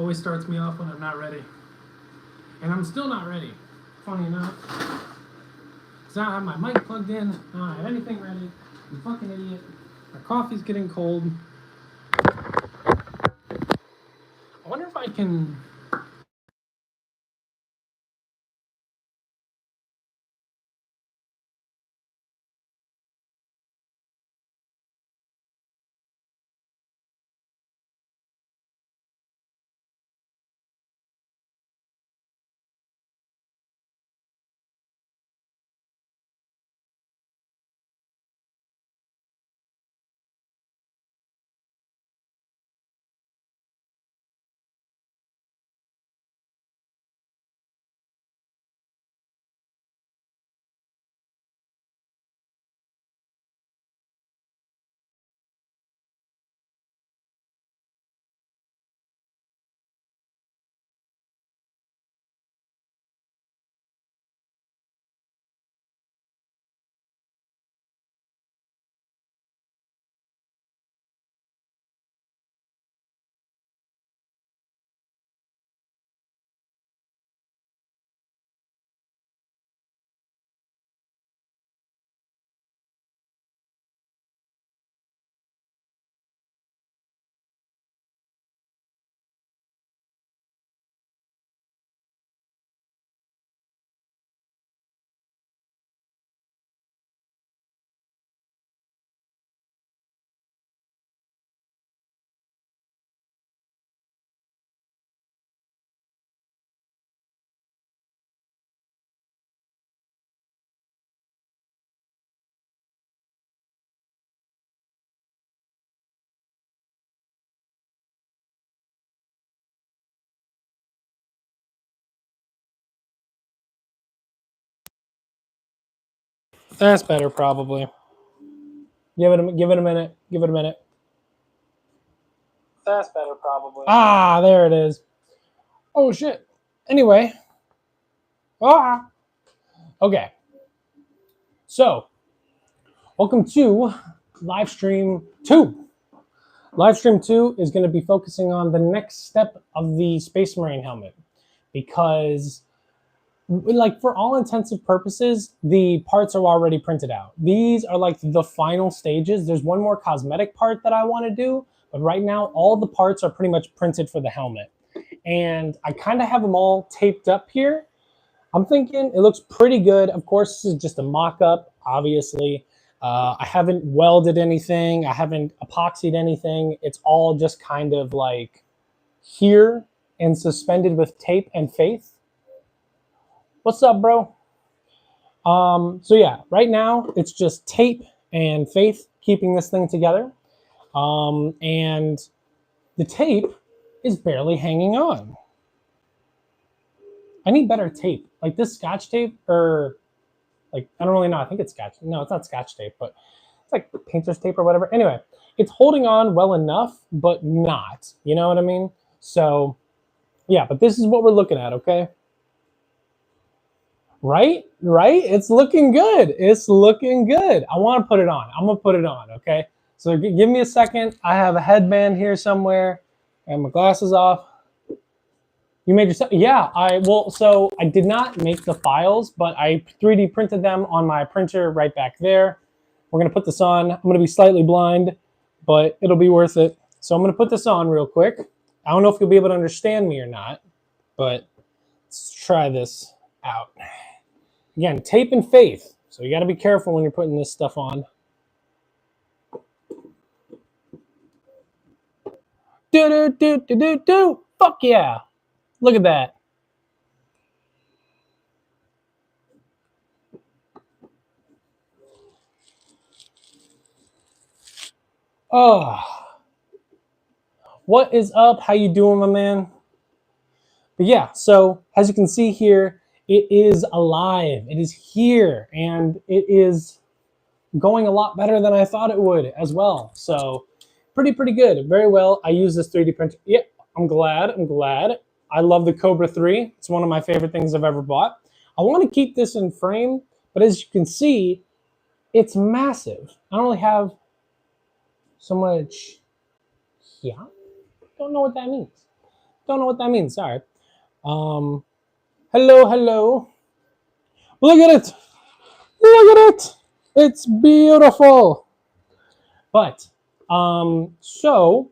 always starts me off when I'm not ready. And I'm still not ready, funny enough. Because I don't have my mic plugged in, I don't have anything ready. I'm a fucking idiot. My coffee's getting cold. I wonder if I can... That's better, probably. Give it a minute. Give it a minute. That's better, probably. Ah, there it is. Oh, shit. Anyway. Ah. Okay. So, welcome to live stream 2. Live stream 2 is going to be focusing on the next step of the Space Marine helmet. Because, like, for all intensive purposes, the parts are already printed out. These are like the final stages. There's one more cosmetic part that I want to do, but right now all the parts are pretty much printed for the helmet. And I kind of have them all taped up here. I'm thinking it looks pretty good. Of course, this is just a mock-up, obviously. I haven't welded anything. I haven't epoxied anything. It's all just kind of like here and suspended with tape and faith. What's up, bro? So yeah, right now it's just tape and faith keeping this thing together. And the tape is barely hanging on. I need better tape. Like this Scotch tape, or like, I don't really know. I think it's Scotch. No, it's not Scotch tape, but it's like painter's tape or whatever. Anyway, it's holding on well enough, but not. You know what I mean? So yeah, but this is what we're looking at, okay? Right? It's looking good. It's looking good. I want to put it on. I'm going to put it on, okay? So give me a second. I have a headband here somewhere and my glasses off. You made yourself? Yeah, so I did not make the files, but I 3D printed them on my printer right back there. We're going to put this on. I'm going to be slightly blind, but it'll be worth it. So I'm going to put this on real quick. I don't know if you'll be able to understand me or not, but let's try this out. Again, tape and faith. So you got to be careful when you're putting this stuff on. Do. Fuck yeah. Look at that. Oh. What is up? How you doing, my man? But yeah, so as you can see here, it is alive. It is here, and it is going a lot better than I thought it would as well. So pretty good. Very well. I use this 3D printer. Yeah, I'm glad. I love the Cobra 3. It's one of my favorite things I've ever bought. I want to keep this in frame, but as you can see, it's massive. I don't really have so much here. Don't know what that means. Don't know what that means. Sorry. Hello, hello. Look at it. Look at it. It's beautiful. But so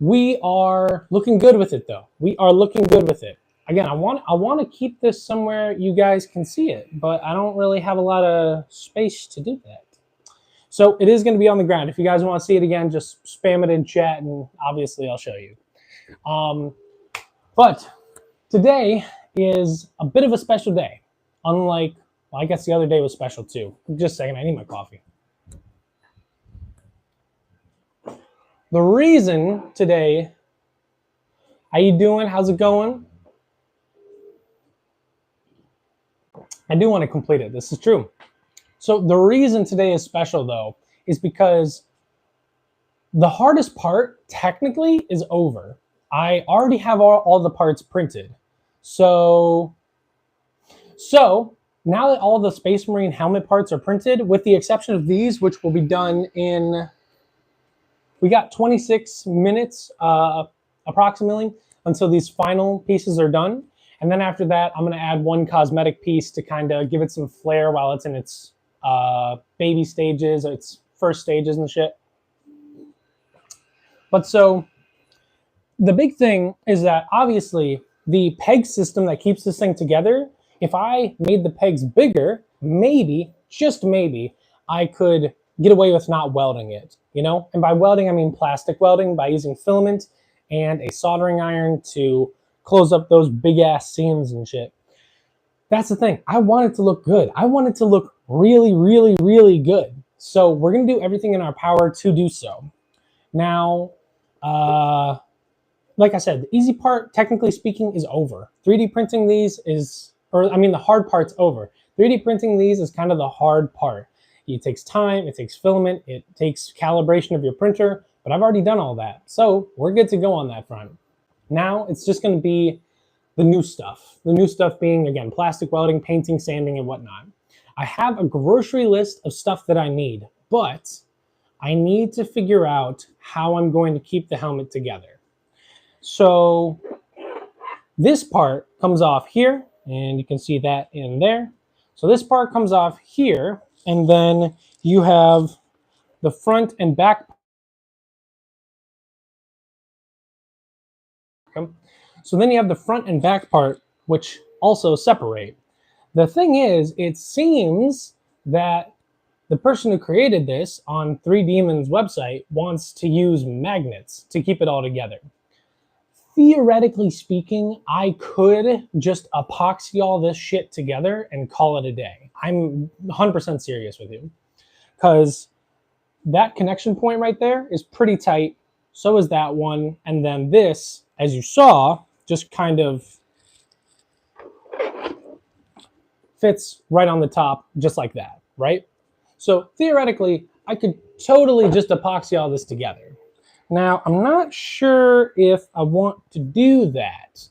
we are looking good with it, though. We are looking good with it. Again, I want to keep this somewhere you guys can see it, but I don't really have a lot of space to do that. So it is going to be on the ground. If you guys want to see it again, just spam it in chat, and obviously I'll show you. But today is a bit of a special day. Unlike, well, I guess the other day was special too. Just a second, I need my coffee. The reason today, how you doing? How's it going? I do want to complete it. This is true. So the reason today is special, though, is because the hardest part, technically, is over. I already have all the parts printed. So now that all the Space Marine helmet parts are printed, with the exception of these, which will be done in, we got 26 minutes approximately until these final pieces are done. And then after that, I'm going to add one cosmetic piece to kind of give it some flair while it's in its baby stages, its first stages and shit. But so the big thing is that obviously the peg system that keeps this thing together, if I made the pegs bigger, maybe, just maybe, I could get away with not welding it, you know? And by welding, I mean plastic welding, by using filament and a soldering iron to close up those big ass seams and shit. That's the thing. I want it to look good. I want it to look really, really, really good. So we're going to do everything in our power to do so. Now, like I said, the easy part, technically speaking, is over. 3D printing these is, or I mean, the hard part's over. 3D printing these is kind of the hard part. It takes time, it takes filament, it takes calibration of your printer, but I've already done all that. So we're good to go on that front. Now it's just going to be the new stuff. The new stuff being, again, plastic welding, painting, sanding, and whatnot. I have a grocery list of stuff that I need, but I need to figure out how I'm going to keep the helmet together. So this part comes off here, and you can see that in there. So this part comes off here, and then you have the front and back. So then you have the front and back part, which also separate. The thing is, it seems that the person who created this on 3Demon's website wants to use magnets to keep it all together. Theoretically speaking, I could just epoxy all this shit together and call it a day. I'm 100% serious with you. Because that connection point right there is pretty tight. So is that one. And then this, as you saw, just kind of fits right on the top, just like that, right? So theoretically, I could totally just epoxy all this together. Now, I'm not sure if I want to do that.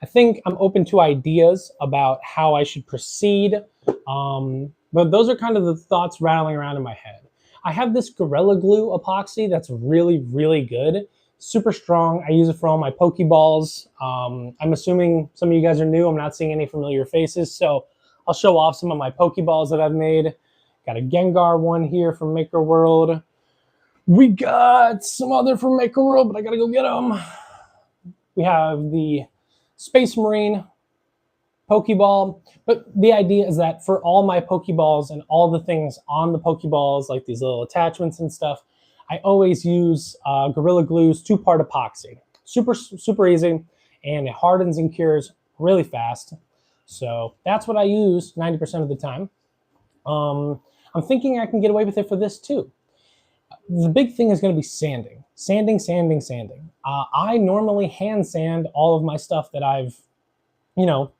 I think I'm open to ideas about how I should proceed, but those are kind of the thoughts rattling around in my head. I have this Gorilla Glue epoxy that's really, really good. Super strong. I use it for all my Pokeballs. I'm assuming some of you guys are new. I'm not seeing any familiar faces, so I'll show off some of my Pokeballs that I've made. Got a Gengar one here from Maker World. We got some other from Maker World, but I gotta go get them. We have the Space Marine Pokeball, but the idea is that for all my Pokeballs and all the things on the Pokeballs, like these little attachments and stuff, I always use Gorilla Glue's 2-part epoxy. Super, super easy, and it hardens and cures really fast. So that's what I use 90% of the time. I'm thinking I can get away with it for this too. The big thing is going to be sanding. Sanding. I normally hand sand all of my stuff that I've,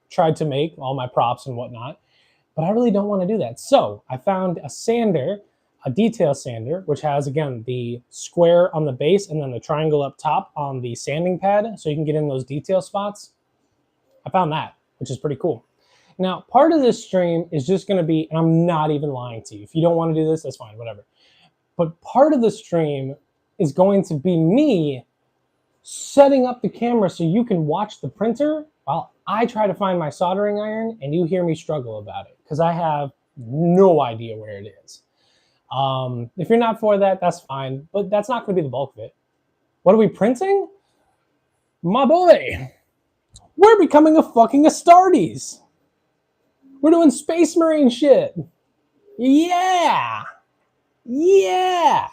tried to make, all my props and whatnot, but I really don't want to do that. So I found a sander, a detail sander, which has, again, the square on the base and then the triangle up top on the sanding pad, so you can get in those detail spots. I found that, which is pretty cool. Now, part of this stream is just going to be, and I'm not even lying to you. If you don't want to do this, that's fine, whatever. But part of the stream is going to be me setting up the camera so you can watch the printer while I try to find my soldering iron and you hear me struggle about it because I have no idea where it is. If you're not for that, that's fine, but that's not going to be the bulk of it. What are we printing? My boy, we're becoming a fucking ASTARTES. We're doing Space Marine shit. Yeah. Yeah.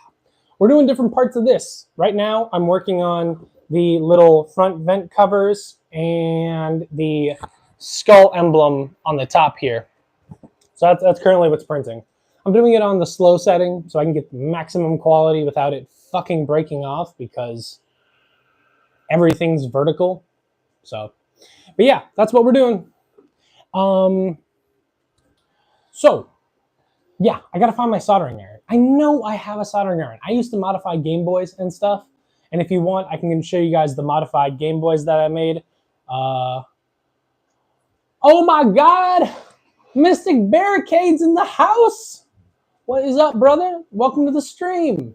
We're doing different parts of this. Right now, I'm working on the little front vent covers and the skull emblem on the top here. So that's currently what's printing. I'm doing it on the slow setting so I can get maximum quality without it fucking breaking off because everything's vertical. So, but yeah, that's what we're doing. So, yeah, I gotta find my soldering iron. I know I have a soldering iron. I used to modify Game Boys and stuff. And if you want, I can show you guys the modified Game Boys that I made. Oh my God! Mystic Barricades in the house! What is up, brother? Welcome to the stream.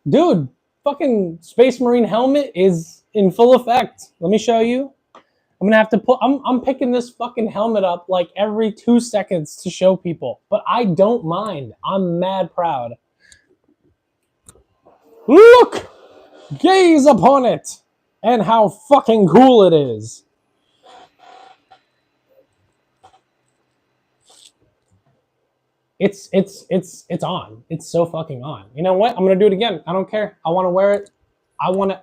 Dude, fucking Space Marine helmet is in full effect. Let me show you. I'm gonna have to put, I'm picking this fucking helmet up like every 2 seconds to show people, but I don't mind. I'm mad proud. Look! Gaze upon it! And how fucking cool it is. It's on. It's so fucking on. You know what? I'm gonna do it again. I don't care. I want to wear it.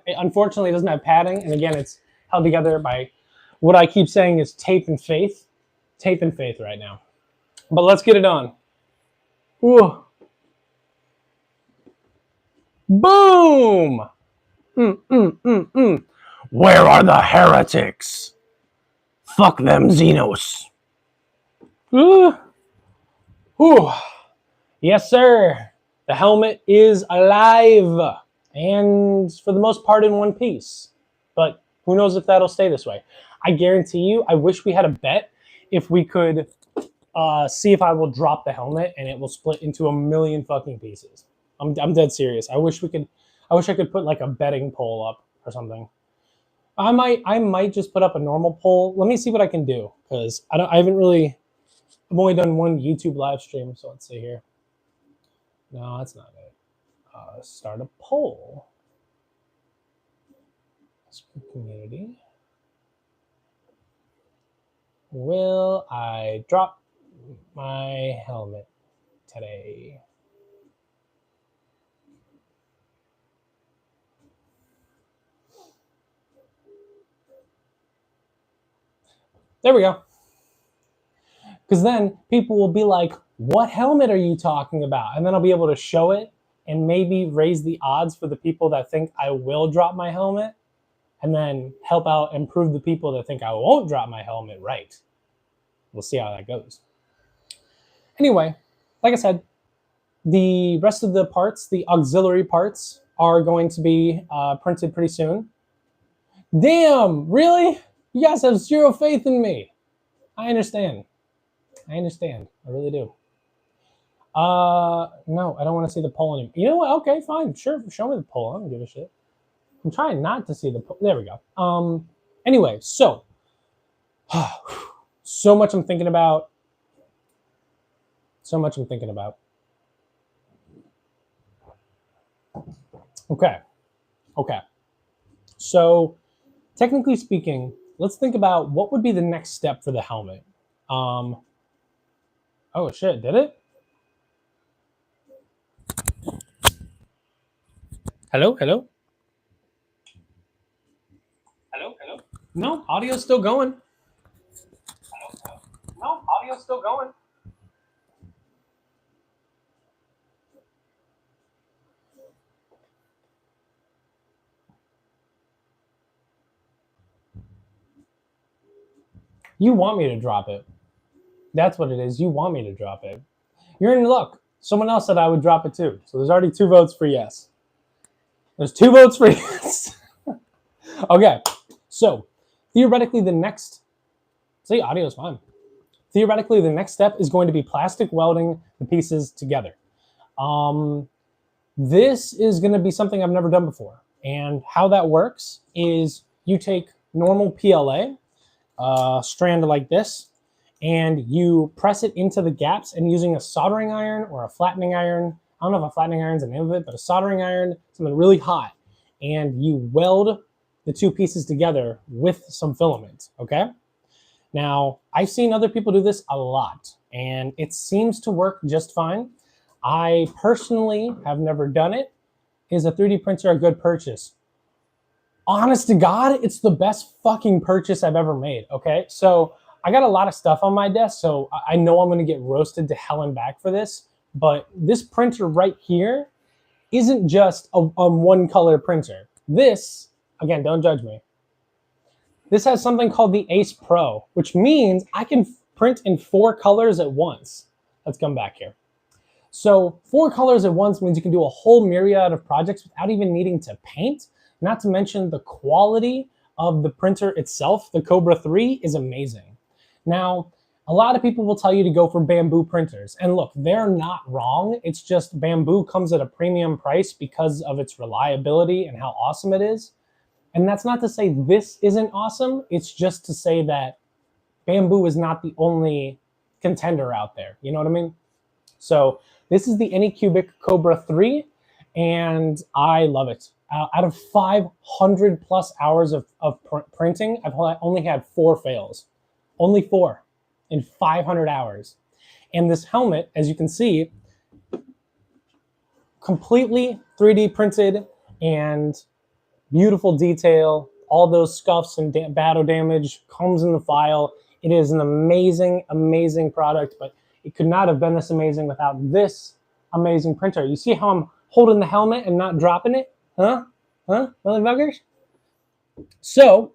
Unfortunately, it doesn't have padding, and again, it's held together by what I keep saying is tape and faith. Tape and faith right now. But let's get it on. Ooh. Boom! Where are the heretics? Fuck them Xenos. Ooh. Ooh. Yes, sir. The helmet is alive. And for the most part in one piece. But who knows if that'll stay this way. I guarantee you, I wish we had a bet if we could see if I will drop the helmet and it will split into a million fucking pieces. I'm dead serious. I wish I could put like a betting poll up or something. I might just put up a normal poll. Let me see what I can do because I've only done one YouTube live stream, so let's see here. No, that's not it. Start a poll. Community. Will I drop my helmet today? There we go. Because then people will be like, what helmet are you talking about? And then I'll be able to show it and maybe raise the odds for the people that think I will drop my helmet and then help out and prove the people that think I won't drop my helmet right. We'll see how that goes. Anyway, like I said, the rest of the parts, the auxiliary parts, are going to be printed pretty soon. Damn, really? You guys have zero faith in me. I understand. I really do. No, I don't want to see the poll anymore. You know what? Okay, fine. Sure, show me the poll. I don't give a shit. I'm trying not to see the poll. There we go. Anyway, so much I'm thinking about. Okay. So, technically speaking, let's think about what would be the next step for the helmet. Oh shit, did it? Hello? No, audio's still going. You want me to drop it. That's what it is. You want me to drop it. You're in luck. Someone else said I would drop it too. So there's already 2 votes for yes. There's 2 votes for yes. Okay. So theoretically the next... See, audio's fine. Theoretically, the next step is going to be plastic welding the pieces together. This is going to be something I've never done before. And how that works is you take normal PLA, strand like this, and you press it into the gaps, and using a soldering iron or a flattening iron, I don't know if a flattening iron is the name of it, but a soldering iron, something really hot, and you weld the two pieces together with some filament, okay? Now, I've seen other people do this a lot, and it seems to work just fine. I personally have never done it. Is a 3D printer a good purchase? Honest to God, it's the best fucking purchase I've ever made, okay? So I got a lot of stuff on my desk, so I know I'm gonna get roasted to hell and back for this, but this printer right here isn't just a one color printer. This, again, don't judge me. This has something called the Ace Pro, which means I can print in 4 colors at once. Let's come back here. So 4 colors at once means you can do a whole myriad of projects without even needing to paint. Not to mention the quality of the printer itself, the Cobra 3, is amazing. Now, a lot of people will tell you to go for bamboo printers. And look, they're not wrong. It's just bamboo comes at a premium price because of its reliability and how awesome it is. And that's not to say this isn't awesome. It's just to say that bamboo is not the only contender out there. You know what I mean? So this is the Anycubic Cobra 3, and I love it. Out of 500 plus hours of printing, I've only had 4 fails. Only 4 in 500 hours. And this helmet, as you can see, completely 3D printed and beautiful detail. All those scuffs and battle damage comes in the file. It is an amazing, amazing product, but it could not have been this amazing without this amazing printer. You see how I'm holding the helmet and not dropping it? Huh? Motherfuckers? So,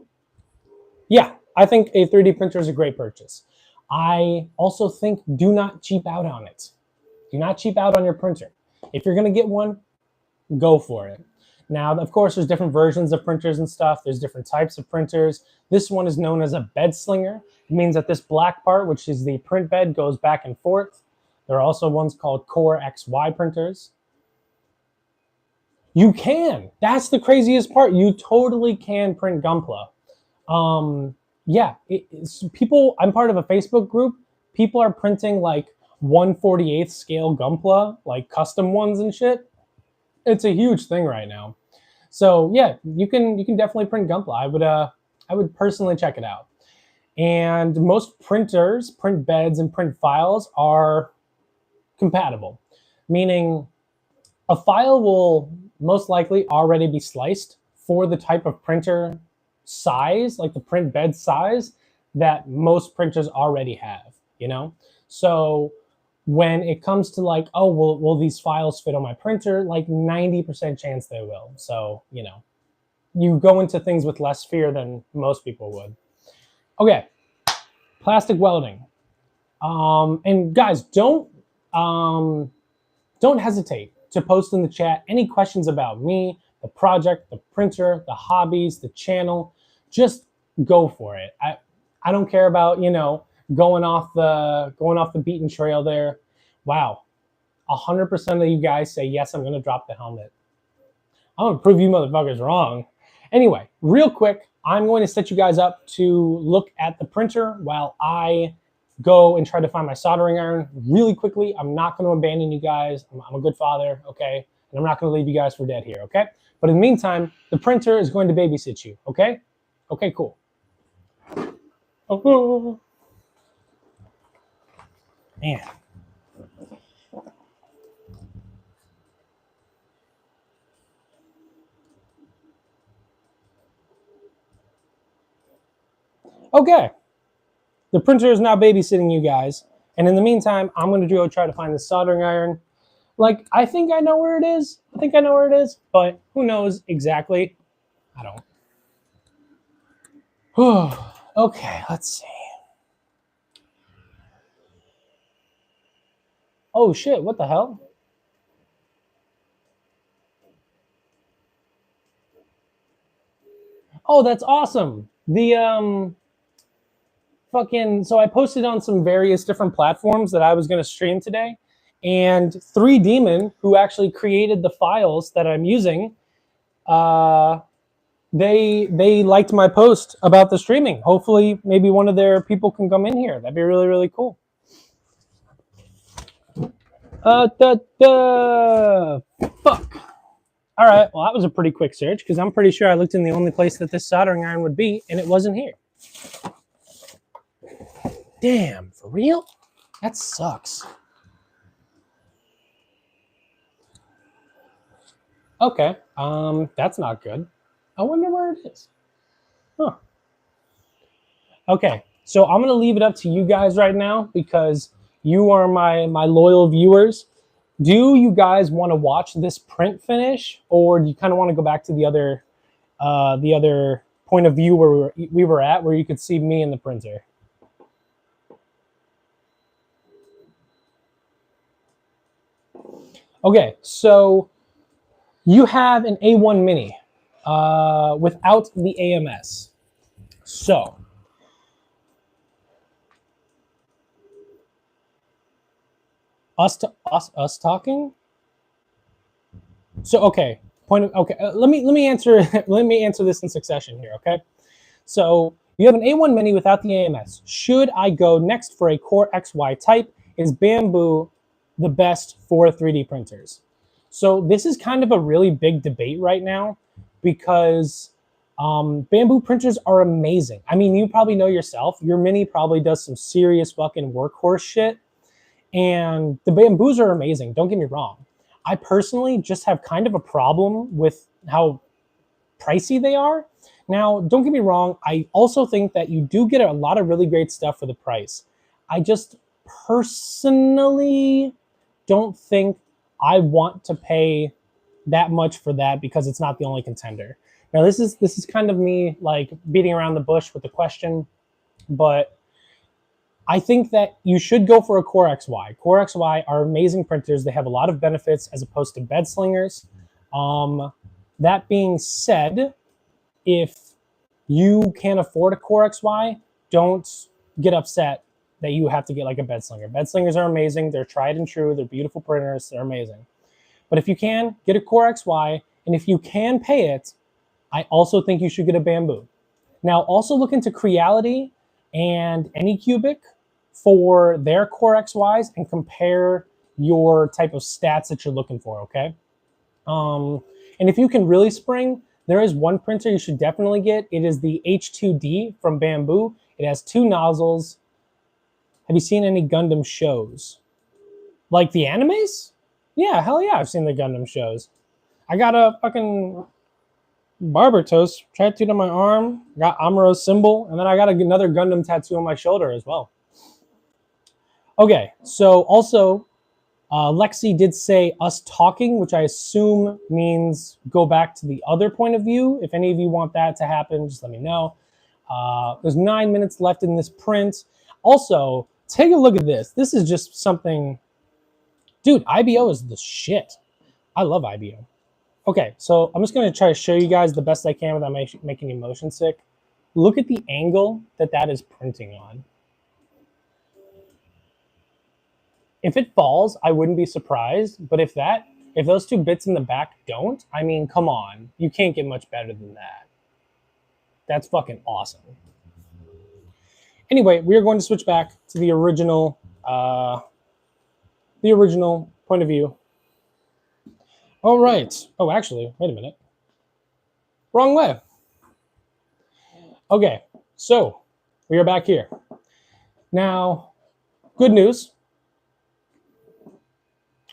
yeah, I think a 3D printer is a great purchase. I also think do not cheap out on it. Do not cheap out on your printer. If you're going to get one, go for it. Now, of course, there's different versions of printers and stuff. There's different types of printers. This one is known as a bed slinger. It means that this black part, which is the print bed, goes back and forth. There are also ones called Core XY printers. You can. That's the craziest part. You totally can print Gunpla. Yeah, people, I'm part of a Facebook group. People are printing like 1/48 scale Gunpla, like custom ones and shit. It's a huge thing right now. So yeah, you can definitely print Gunpla. I would personally check it out. And most printers, print beds and print files are compatible, meaning a file will most likely already be sliced for the type of printer size, like the print bed size that most printers already have, you know? So when it comes to like, oh, will these files fit on my printer? Like 90% chance they will. So, you know, you go into things with less fear than most people would. Okay, plastic welding. And guys, don't hesitate to post in the chat any questions about me, the project, the printer, the hobbies, the channel. Just go for it. I don't care about, you know, going off the beaten trail there. Wow, 100% of you guys say yes, I'm going to drop the helmet. I'm going to prove you motherfuckers wrong. Anyway, real quick, I'm going to set you guys up to look at the printer while I go and try to find my soldering iron really quickly. I'm not going to abandon you guys. I'm a good father, okay? And I'm not going to leave you guys for dead here, okay? But in the meantime, the printer is going to babysit you, okay? Okay, cool. Oh, man. Okay. The printer is now babysitting you guys. And in the meantime, I'm going to go try to find the soldering iron. Like, I think I know where it is. But who knows exactly? I don't. Okay, let's see. Oh, shit, what the hell? Oh, that's awesome. The, so I posted on some various different platforms that I was going to stream today. And 3Demon, who actually created the files that I'm using, they liked my post about the streaming. Hopefully, maybe one of their people can come in here. That'd be really, really cool. Fuck. All right, well, that was a pretty quick search because I'm pretty sure I looked in the only place that this soldering iron would be, and it wasn't here. Damn, for real? That sucks. Okay, that's not good. I wonder where it is. Huh. Okay, so I'm gonna leave it up to you guys right now because you are my loyal viewers. Do you guys want to watch this print finish, or do you kind of want to go back to the other point of view where we were at, where you could see me in the printer? Okay, so you have an A1 Mini without the AMS. So us talking. So okay, let me answer let me answer this in succession here. Okay, so you have an A1 Mini without the AMS. Should I go next for a Core XY type? Is Bamboo the best for 3D printers? So this is kind of a really big debate right now because Bamboo printers are amazing. I mean, you probably know yourself. Your Mini probably does some serious fucking workhorse shit. And the Bamboos are amazing. Don't get me wrong. I personally just have kind of a problem with how pricey they are. Now, don't get me wrong. I also think that you do get a lot of really great stuff for the price. I just personally don't think I want to pay that much for that because it's not the only contender. Now, this is kind of me like beating around the bush with the question, but I think that you should go for a Core XY. Core XY are amazing printers. They have a lot of benefits as opposed to bed slingers. That being said, if you can't afford a Core XY, don't get upset that you have to get like a bed slinger. Bed slingers are amazing. They're tried and true. They're beautiful printers. They're amazing. But if you can, get a Core XY. And if you can pay it, I also think you should get a Bamboo. Now, also look into Creality and Anycubic for their Core XYs and compare your type of stats that you're looking for, okay? And if you can really spring, there is one printer you should definitely get. It is the H2D from Bamboo. It has 2 nozzles. Have you seen any Gundam shows? Like the animes? Yeah, hell yeah, I've seen the Gundam shows. I got a fucking Barbatos tattooed on my arm, got Amuro's symbol, and then I got another Gundam tattoo on my shoulder as well. Okay, so also, Lexi did say us talking, which I assume means go back to the other point of view. If any of you want that to happen, just let me know. There's 9 minutes left in this print. Also, take a look at this. This is just something... Dude, IBO is the shit. I love IBO. Okay, so I'm just going to try to show you guys the best I can without making you motion sick. Look at the angle that is printing on. If it falls, I wouldn't be surprised. But if those 2 bits in the back don't, I mean, come on. You can't get much better than that. That's fucking awesome. Anyway, we are going to switch back to the original point of view. All right. Oh, actually, wait a minute. Wrong way. Okay, so we are back here. Now, good news.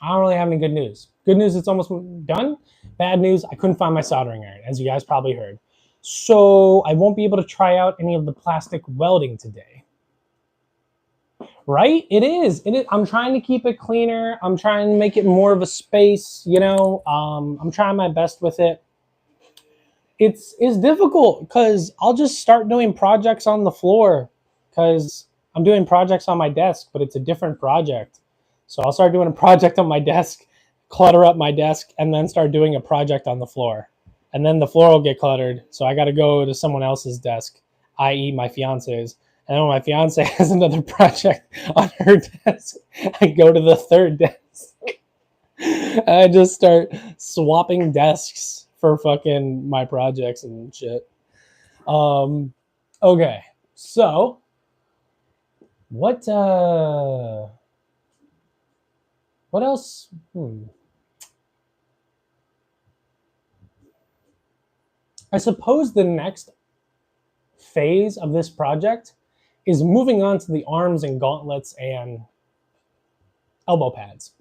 I don't really have any good news. Good news, it's almost done. Bad news, I couldn't find my soldering iron, as you guys probably heard. So I won't be able to try out any of the plastic welding today. Right? It is. I'm trying to keep it cleaner. I'm trying to make it more of a space, you know. I'm trying my best with it. It's difficult because I'll just start doing projects on the floor because I'm doing projects on my desk, but it's a different project. So I'll start doing a project on my desk, clutter up my desk, and then start doing a project on the floor. And then the floor will get cluttered, so I got to go to someone else's desk, i.e. my fiance's. And then when my fiance has another project on her desk, I go to the third desk. I just start swapping desks for fucking my projects and shit. Okay, so what else? I suppose the next phase of this project is moving on to the arms and gauntlets and elbow pads.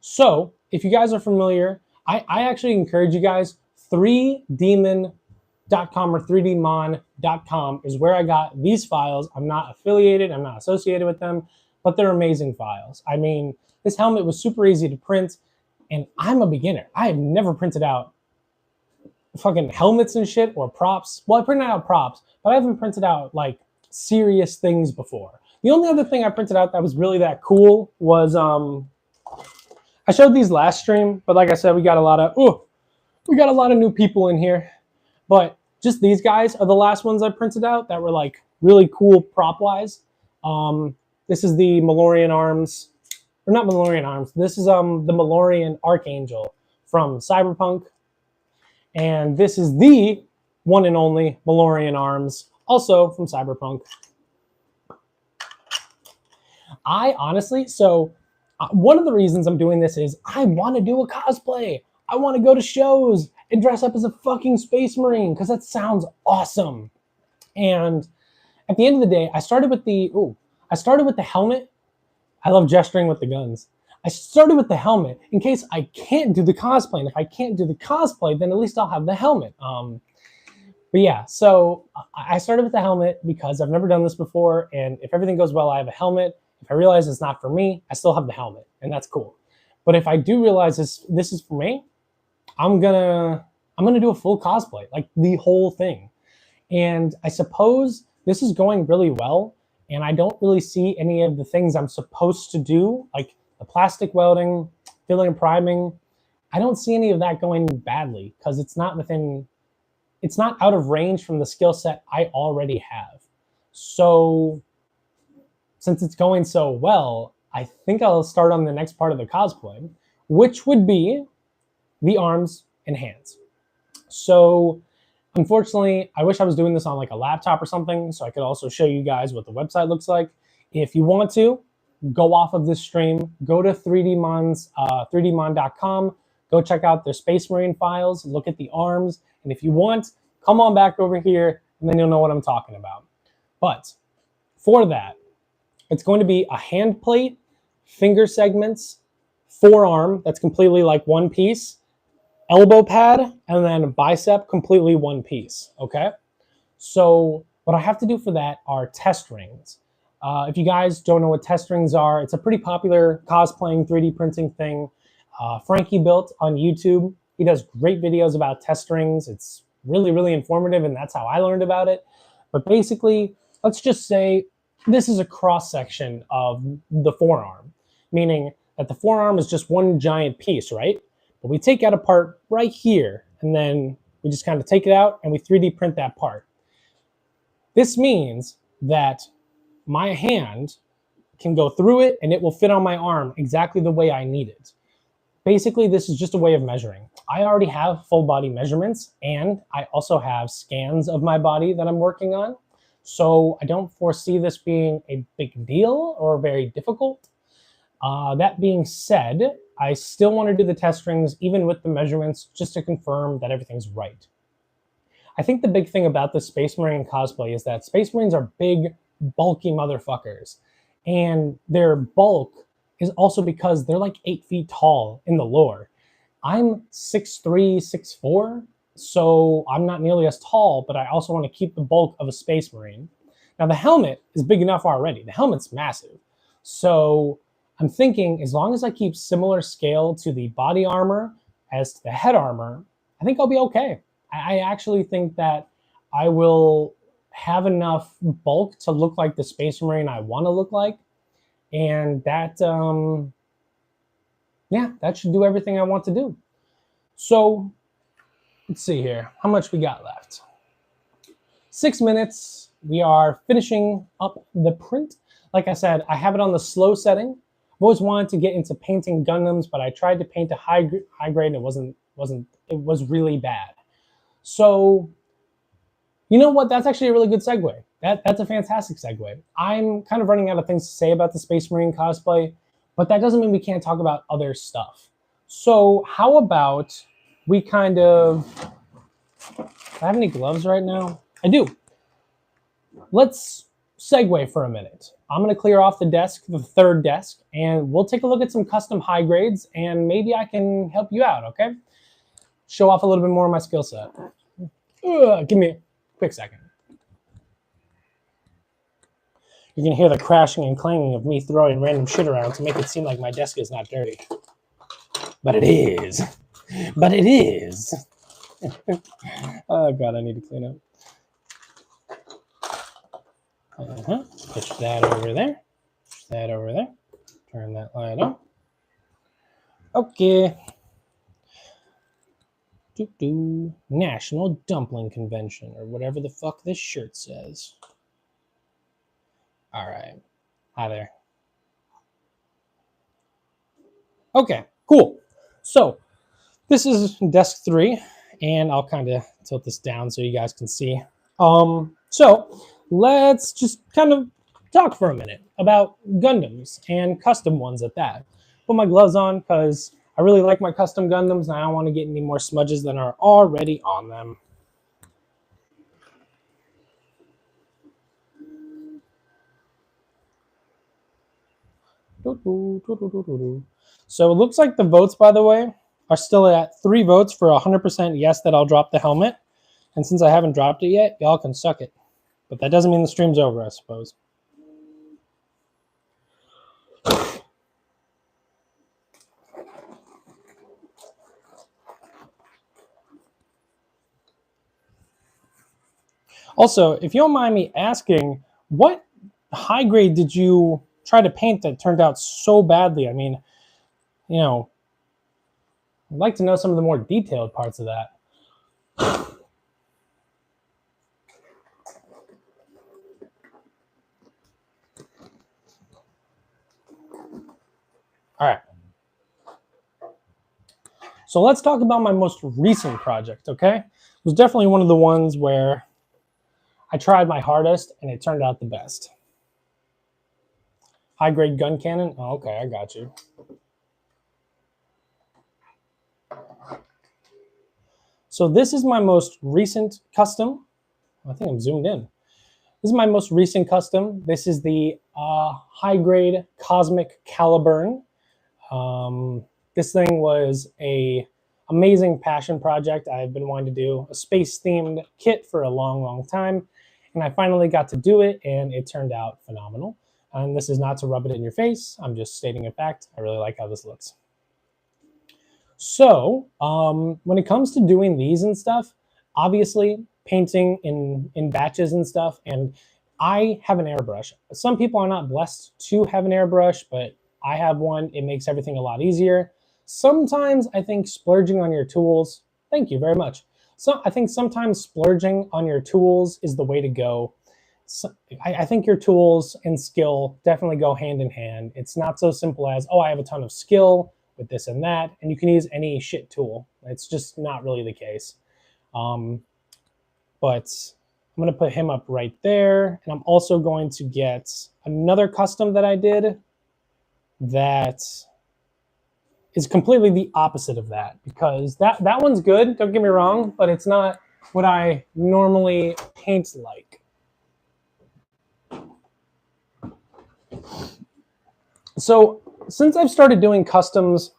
So if you guys are familiar, I actually encourage you guys, 3demon.com or 3dmon.com is where I got these files. I'm not affiliated, I'm not associated with them, but they're amazing files. I mean, this helmet was super easy to print, and I'm a beginner. I have never printed out fucking helmets and shit or props. Well, I printed out props, but I haven't printed out like serious things before. The only other thing I printed out that was really that cool was I showed these last stream, but like I said, we got a lot of new people in here. But just these guys are the last ones I printed out that were like really cool prop wise. This is the Malorian arms, or not Malorian arms. This is the Malorian Archangel from Cyberpunk. And this is the one and only Malorian arms, also from Cyberpunk. I honestly, one of the reasons I'm doing this is I want to do a cosplay. I want to go to shows and dress up as a fucking Space Marine because that sounds awesome. And at the end of the day, I started with the helmet. I love gesturing with the guns. I started with the helmet in case I can't do the cosplay. And if I can't do the cosplay, then at least I'll have the helmet. But yeah, so I started with the helmet because I've never done this before. And if everything goes well, I have a helmet. If I realize it's not for me, I still have the helmet, and that's cool. But if I do realize this is for me, I'm gonna do a full cosplay, like the whole thing. And I suppose this is going really well, and I don't really see any of the things I'm supposed to do, like the plastic welding, filling and priming. I don't see any of that going badly because it's not out of range from the skill set I already have. So since it's going so well, I think I'll start on the next part of the cosplay, which would be the arms and hands. So unfortunately, I wish I was doing this on like a laptop or something so I could also show you guys what the website looks like. If you want to, go off of this stream, go to 3dmon.com, go check out their Space Marine files, look at the arms, and if you want, come on back over here and then you'll know what I'm talking about. But for that, it's going to be a hand plate, finger segments, forearm that's completely like one piece, elbow pad, and then bicep completely one piece, okay? So what I have to do for that are test rings. If you guys don't know what test rings are, it's a pretty popular cosplaying 3D printing thing. Frankie built on YouTube. He does great videos about test rings. It's really, really informative, and that's how I learned about it. But basically, let's just say this is a cross-section of the forearm, meaning that the forearm is just one giant piece, right? But we take out a part right here, and then we just kind of take it out, and we 3D print that part. This means that my hand can go through it, and it will fit on my arm exactly the way I need it. Basically, this is just a way of measuring. I already have full body measurements, and I also have scans of my body that I'm working on. So I don't foresee this being a big deal or very difficult. That being said, I still want to do the test rings even with the measurements just to confirm that everything's right. I think the big thing about the Space Marine cosplay is that Space Marines are big, bulky motherfuckers. And their bulk is also because they're like 8 feet tall in the lore. I'm 6'3", 6'4", so I'm not nearly as tall, but I also want to keep the bulk of a Space Marine. Now the helmet is big enough already. The helmet's massive. So I'm thinking as long as I keep similar scale to the body armor as to the head armor, I think I'll be okay. I actually think that I will have enough bulk to look like the Space Marine I want to look like. And that, yeah, that should do everything I want to do. So let's see here. How much we got left? 6 minutes. We are finishing up the print. Like I said, I have it on the slow setting. I've always wanted to get into painting Gundams, but I tried to paint a high grade and it was really bad. So, you know what? That's actually a really good segue. That's a fantastic segue. I'm kind of running out of things to say about the Space Marine cosplay, but that doesn't mean we can't talk about other stuff. So how about we kind of... Do I have any gloves right now? I do. Let's segue for a minute. I'm going to clear off the desk, the third desk, and we'll take a look at some custom high grades, and maybe I can help you out, okay? Show off a little bit more of my skill set. Give me a quick second. You can hear the crashing and clanging of me throwing random shit around to make it seem like my desk is not dirty. But it is. But it is. Oh, God, I need to clean up. Push that over there. Push that over there. Turn that light on. Okay. National Dumpling Convention, or whatever the fuck this shirt says. All right. Hi there. Okay, cool. So this is desk 3, and I'll kind of tilt this down so you guys can see. So let's just kind of talk for a minute about Gundams, and custom ones at that. Put my gloves on because I really like my custom Gundams, and I don't want to get any more smudges than are already on them. So it looks like the votes, by the way, are still at 3 votes for 100% yes that I'll drop the helmet. And since I haven't dropped it yet, y'all can suck it. But that doesn't mean the stream's over, I suppose. Also, if you don't mind me asking, what high grade did you try to paint that turned out so badly? I mean, you know, I'd like to know some of the more detailed parts of that. All right. So let's talk about my most recent project, okay? It was definitely one of the ones where I tried my hardest and it turned out the best. High grade gun cannon? Oh, okay, I got you. So this is my most recent custom. I think I'm zoomed in. This is my most recent custom. This is the high grade Cosmic Caliburn. This thing was a amazing passion project. I've been wanting to do a space themed kit for a long, long time. And I finally got to do it, and it turned out phenomenal. And this is not to rub it in your face. I'm just stating a fact. I really like how this looks. So when it comes to doing these and stuff, obviously painting in batches and stuff, and I have an airbrush. Some people are not blessed to have an airbrush, but I have one. It makes everything a lot easier. Sometimes I think splurging on your tools, thank you very much. So I think sometimes splurging on your tools is the way to go. So I think your tools and skill definitely go hand in hand. It's not so simple as, oh, I have a ton of skill with this and that, and you can use any shit tool. It's just not really the case. But I'm going to put him up right there. And I'm also going to get another custom that I did that is completely the opposite of that, because that one's good, don't get me wrong, but it's not what I normally paint like. So since I've started doing customs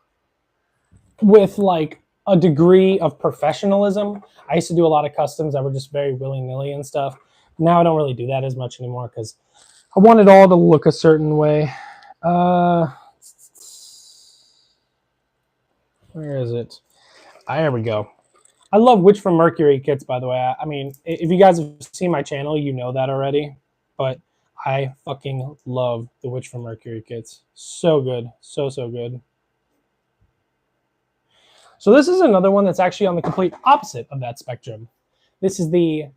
with like a degree of professionalism, I used to do a lot of customs that were just very willy-nilly and stuff. Now I don't really do that as much anymore because I want it all to look a certain way. Where is it? There we go. I love Witch from Mercury kits, by the way. I mean, if you guys have seen my channel, you know that already. But I fucking love the Witch from Mercury kits. So good. So, so good. So this is another one that's actually on the complete opposite of that spectrum. This is the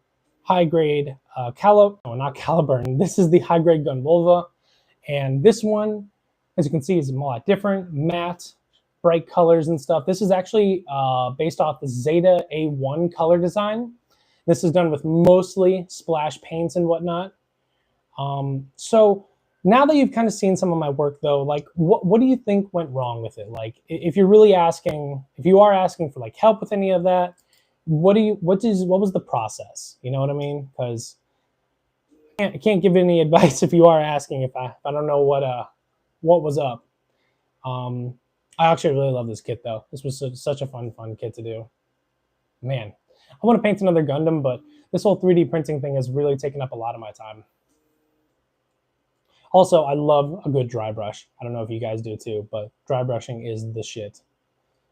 high-grade Caliburn. This is the high-grade Gunvolva. And this one, as you can see, is a lot different. Matte, bright colors and stuff. This is actually based off the Zeta A1 color design. This is done with mostly splash paints and whatnot. So now that you've kind of seen some of my work though, like what do you think went wrong with it? Like if you're really asking, if you are asking for like help with any of that, what was the process? You know what I mean? Because I can't give any advice if you are asking if I don't know what was up. I actually really love this kit though. This was such a fun kit to do. Man, I want to paint another Gundam, but this whole 3D printing thing has really taken up a lot of my time. Also, I love a good dry brush. I don't know if you guys do too, but dry brushing is the shit.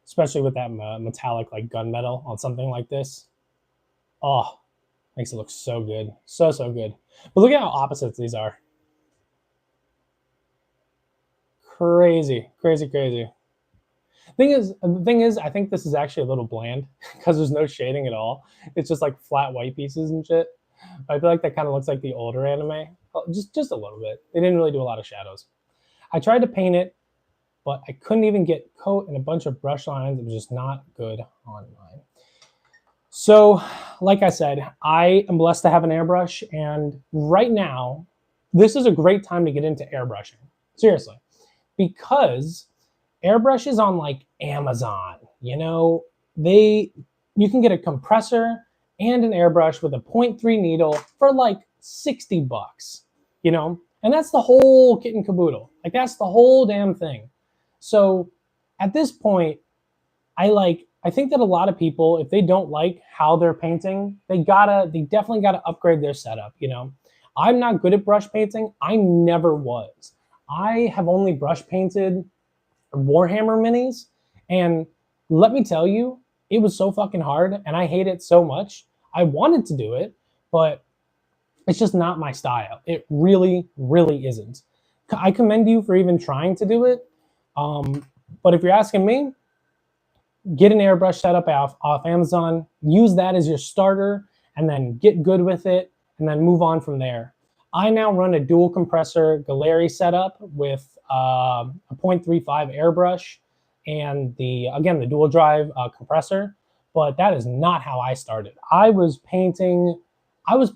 Especially with that metallic like gunmetal on something like this. Oh, makes it look so good. So good. But look at how opposites these are. Crazy. The thing is, I think this is actually a little bland because there's no shading at all. It's just like flat white pieces and shit. But I feel like that kind of looks like the older anime. Just a little bit. They didn't really do a lot of shadows. I tried to paint it, but I couldn't even get coat and a bunch of brush lines. It was just not good on mine. So, like I said, I am blessed to have an airbrush, and right now, this is a great time to get into airbrushing. Seriously. Because airbrushes on like Amazon, you know, you can get a compressor and an airbrush with a 0.3 needle for like 60 bucks, you know, and that's the whole kit and caboodle. Like that's the whole damn thing. So at this point, I think that a lot of people, if they don't like how they're painting, they definitely gotta upgrade their setup, you know. I'm not good at brush painting. I never was. I have only brush painted Warhammer minis, and let me tell you, it was so fucking hard, and I hate it so much. I wanted to do it, but it's just not my style. It really isn't. I commend you for even trying to do it, but if you're asking me, get an airbrush setup off Amazon, use that as your starter, and then get good with it, and then move on from there. I now run a dual compressor Galeri setup with a 0.35 airbrush and the dual drive compressor, but that is not how I started. I was painting with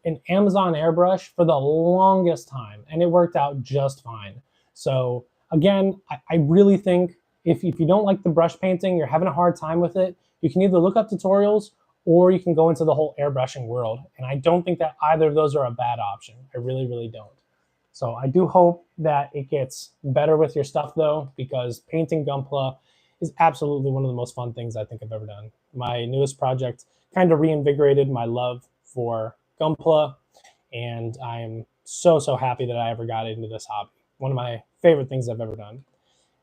an Amazon airbrush for the longest time, and it worked out just fine. So again, I really think if you don't like the brush painting, you're having a hard time with it, you can either look up tutorials or you can go into the whole airbrushing world. And I don't think that either of those are a bad option. I really don't. So I do hope that it gets better with your stuff though, because painting Gunpla is absolutely one of the most fun things I think I've ever done. My newest project kind of reinvigorated my love for Gunpla, and I am so happy that I ever got into this hobby. One of my favorite things I've ever done.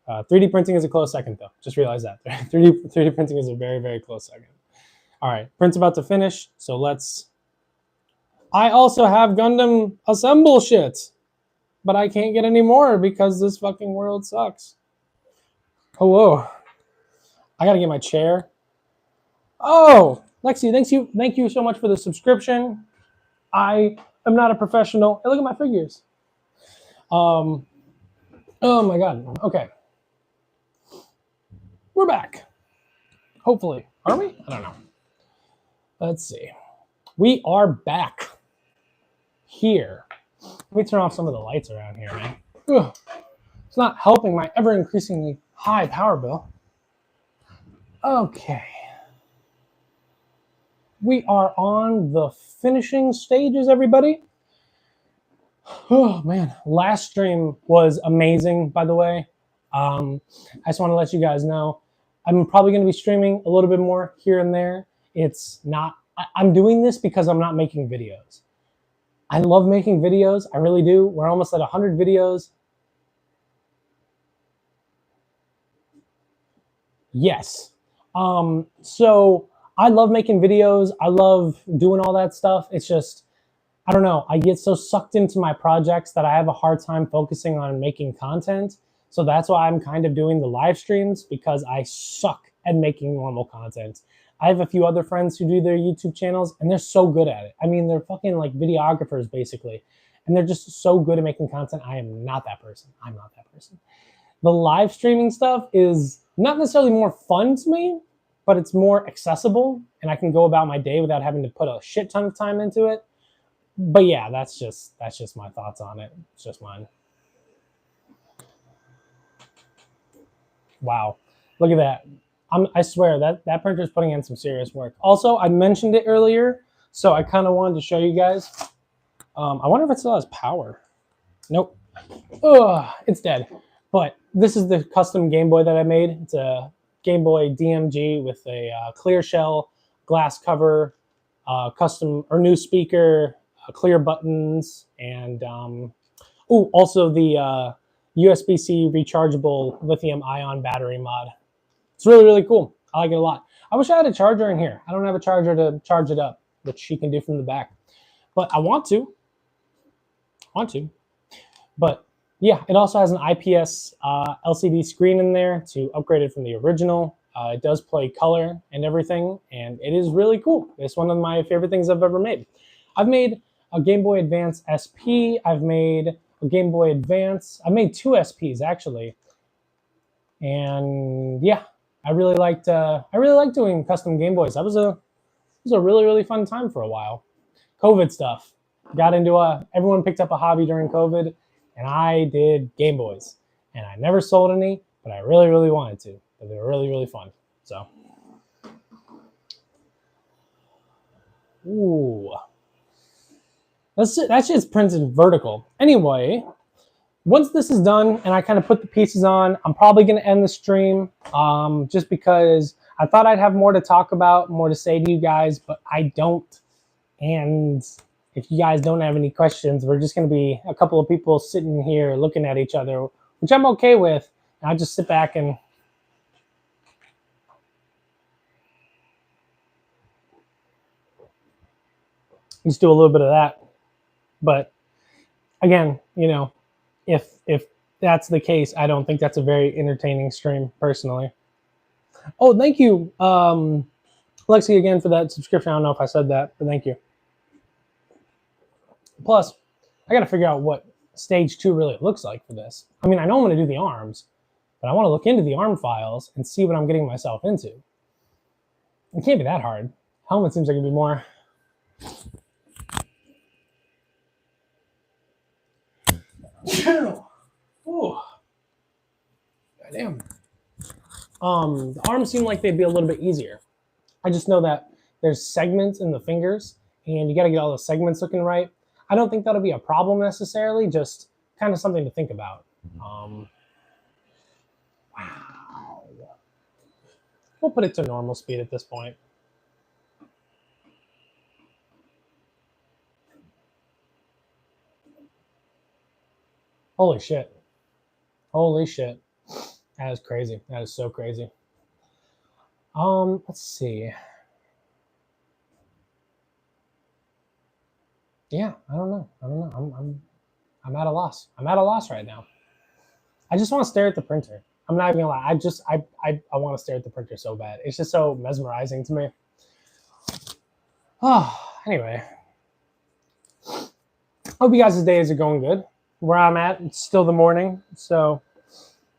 3D printing is a close second though. Just realize that. 3D printing is a very close second. All right, print's about to finish, so let's... I also have Gundam assemble shit, but I can't get any more because this fucking world sucks. Oh, whoa. I gotta get my chair. Oh, Lexi, thank you so much for the subscription. I am not a professional. Hey, look at my figures. Oh my God, okay. We're back. Hopefully. Are we? I don't know. Let's see. We are back here. Let me turn off some of the lights around here, man. Ugh. It's not helping my ever-increasingly high power bill. Okay. We are on the finishing stages, everybody. Oh, man. Last stream was amazing, by the way. I just want to let you guys know I'm probably going to be streaming a little bit more here and there. It's not, I'm doing this because I'm not making videos. I love making videos. I really do. We're almost at 100 videos. Yes. So I love making videos. I love doing all that stuff. It's just, I don't know. I get so sucked into my projects that I have a hard time focusing on making content. So that's why I'm kind of doing the live streams, because I suck at making normal content. I have a few other friends who do their YouTube channels, and they're so good at it. I mean, they're fucking like videographers, basically. And they're just so good at making content. I am not that person. I'm not that person. the live streaming stuff is not necessarily more fun to me, but it's more accessible, and I can go about my day without having to put a shit ton of time into it. But yeah, that's just my thoughts on it. It's just mine. Wow, look at that. I swear that printer is putting in some serious work. Also, I mentioned it earlier, so I kind of wanted to show you guys. I wonder if it still has power. Nope. Ugh, it's dead. But this is the custom Game Boy that I made. It's a Game Boy DMG with a clear shell, glass cover, custom or new speaker, clear buttons, and also the USB-C rechargeable lithium-ion battery mod. It's really, really cool. I like it a lot. I wish I had a charger in here. I don't have a charger to charge it up, which she can do from the back. But I want to. But yeah, it also has an IPS LCD screen in there to upgrade it from the original. It does play color and everything, and it is really cool. It's one of my favorite things I've ever made. I've made a Game Boy Advance SP. I've made a Game Boy Advance. I made two SPs actually, and yeah, I really liked doing custom Game Boys. It was a really, really fun time for a while. COVID stuff. Got into everyone picked up a hobby during COVID, and I did Game Boys. And I never sold any, but I really, really wanted to. But they were really, really fun. So, ooh, that shit's printed vertical. Anyway, once this is done and I kind of put the pieces on, I'm probably going to end the stream just because I thought I'd have more to talk about, more to say to you guys, but I don't. And if you guys don't have any questions, we're just going to be a couple of people sitting here looking at each other, which I'm okay with. And I'll just sit back and just do a little bit of that. But again, you know, if that's the case, I don't think that's a very entertaining stream personally. Oh, thank you, Lexi, again for that subscription. I don't know if I said that, but thank you. Plus, I got to figure out what stage 2 really looks like for this. I mean, I know I'm going to do the arms, but I want to look into the arm files and see what I'm getting myself into. It can't be that hard. Helmet seems like it'd be more. Ooh. Goddamn. The arms seem like they'd be a little bit easier. I just know that there's segments in the fingers, and you got to get all the segments looking right. I don't think that'll be a problem necessarily, just kind of something to think about. Wow. We'll put it to normal speed at this point. Holy shit. Holy shit. That is crazy. That is so crazy. Let's see. Yeah, I don't know. I'm at a loss. I'm at a loss right now. I just want to stare at the printer. I'm not even gonna lie. I want to stare at the printer so bad. It's just so mesmerizing to me. Oh, anyway. Hope you guys' days are going good. Where I'm at, it's still the morning, so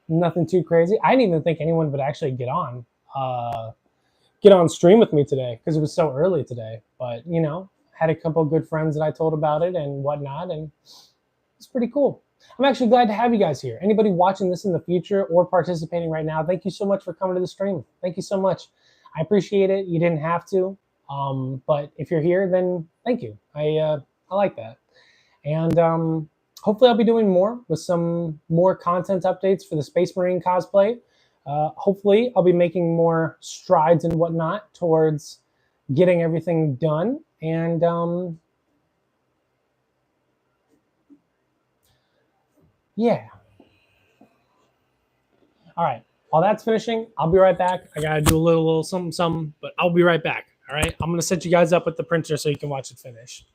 nothing too crazy. I didn't even think anyone would actually get on stream with me today because it was so early today. But you know, had a couple of good friends that I told about it and whatnot, and it's pretty cool. I'm actually glad to have you guys here. Anybody watching this in the future or participating right now, thank you so much for coming to the stream. Thank you so much. I appreciate it. You didn't have to, but if you're here, then thank you. I like that. And hopefully I'll be doing more with some more content updates for the Space Marine cosplay. Hopefully I'll be making more strides and whatnot towards getting everything done. And yeah. All right. While that's finishing, I'll be right back. I got to do a little something, but I'll be right back. All right. I'm going to set you guys up with the printer so you can watch it finish.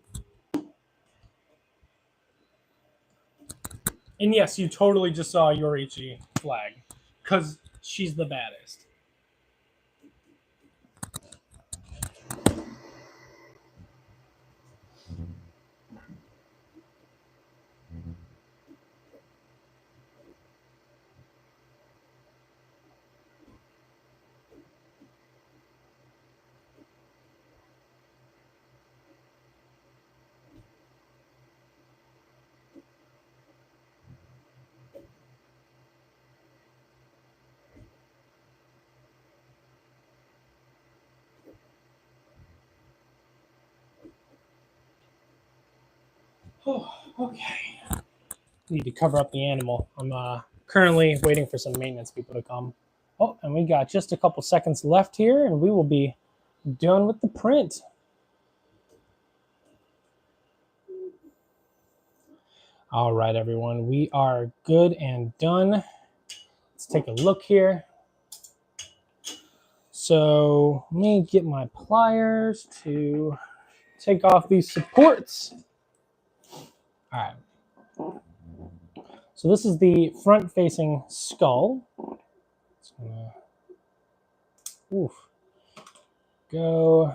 And yes, you totally just saw Yorichi flag because she's the baddest. Oh, okay. Need to cover up the animal. I'm currently waiting for some maintenance people to come. Oh, and we got just a couple seconds left here, and we will be done with the print. All right, everyone, we are good and done. Let's take a look here. So let me get my pliers to take off these supports. All right. So this is the front-facing skull. Oof. Go